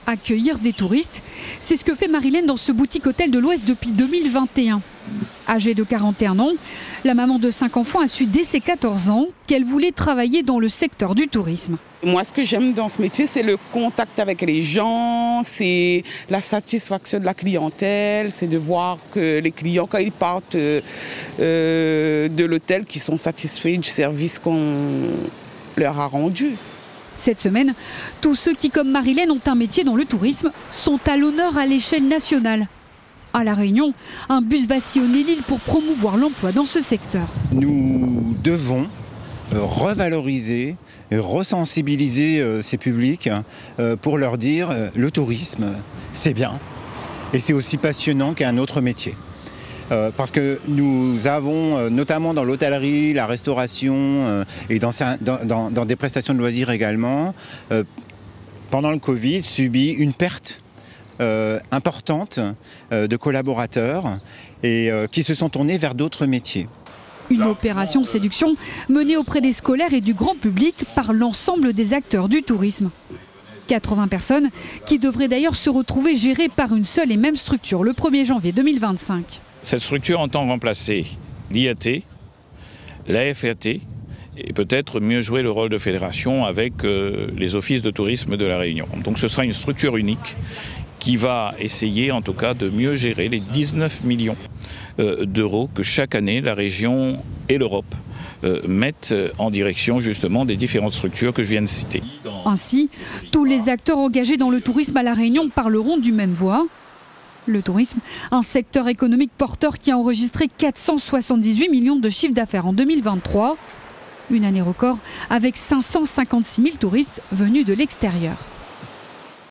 accueillir des touristes. C'est ce que fait Marilène dans ce boutique hôtel de l'Ouest depuis 2021. Âgée de 41 ans, la maman de 5 enfants a su dès ses 14 ans qu'elle voulait travailler dans le secteur du tourisme. Moi, ce que j'aime dans ce métier, c'est le contact avec les gens, c'est la satisfaction de la clientèle, c'est de voir que les clients, quand ils partent de l'hôtel, qu'ils sont satisfaits du service qu'on leur a rendu. Cette semaine, tous ceux qui, comme Marilène, ont un métier dans le tourisme sont à l'honneur à l'échelle nationale. À La Réunion, un bus va sillonner l'île pour promouvoir l'emploi dans ce secteur. Nous devons revaloriser et resensibiliser ces publics pour leur dire le tourisme, c'est bien et c'est aussi passionnant qu'un autre métier. Parce que nous avons, notamment dans l'hôtellerie, la restauration et dans des prestations de loisirs également, pendant le Covid, subi une perte importante de collaborateurs et qui se sont tournés vers d'autres métiers. Une opération séduction menée auprès des scolaires et du grand public par l'ensemble des acteurs du tourisme. 80 personnes qui devraient d'ailleurs se retrouver gérées par une seule et même structure le 1er janvier 2025. Cette structure entend remplacer l'IAT, la FAT et peut-être mieux jouer le rôle de fédération avec les offices de tourisme de La Réunion. Donc ce sera une structure unique qui va essayer en tout cas de mieux gérer les 19 millions d'euros que chaque année la région et l'Europe mettent en direction justement des différentes structures que je viens de citer. Ainsi, tous les acteurs engagés dans le tourisme à La Réunion parleront d'une même voix. Le tourisme, un secteur économique porteur qui a enregistré 478 millions de chiffre d'affaires en 2023. Une année record avec 556 000 touristes venus de l'extérieur.